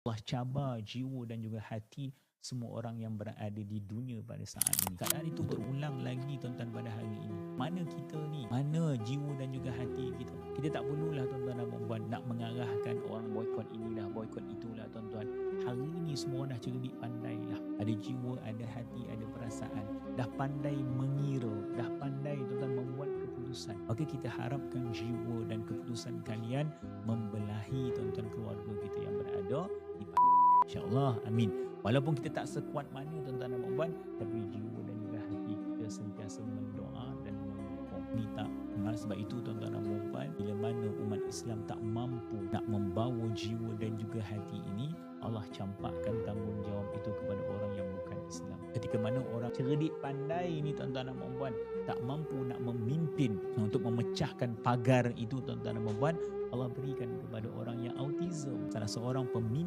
Allah cabar jiwa dan juga hati semua orang yang berada di dunia pada saat ini. Keadaan itu berulang lagi tuan-tuan pada hari ini. Mana kita ni? Mana jiwa dan juga hati kita? Kita tak perlulah tuan-tuan dan puan-puan nak mengarahkan orang boikot inilah, boikot itulah tuan-tuan. Hari ini semua dah cerdik pandai lah. Ada jiwa, ada hati, ada perasaan. Dah pandai mengira, dah pandai tuan-tuan membuat keputusan. Maka kita harapkan jiwa dan keputusan kalian membelahi tuan-tuan keluarga kita yang berada di InsyaAllah, amin. Walaupun kita tak sekuat mana tuan-tuan dan puan-puan, tapi jiwa dan juga hati kita sentiasa mendoa dan menyokong. Minta sebab itu tuan-tuan dan puan-puan, bila mana umat Islam tak mampu nak membawa jiwa dan juga hati ini, Allah campakkan tanggungjawab itu kepada orang yang bukan Islam. Ketika mana orang cerdik pandai ini tuan-tuan dan puan-puan tak mampu nak memimpin untuk memecahkan pagar itu tuan-tuan dan puan-puan, Allah berikan kepada orang yang autism, salah seorang pemimpin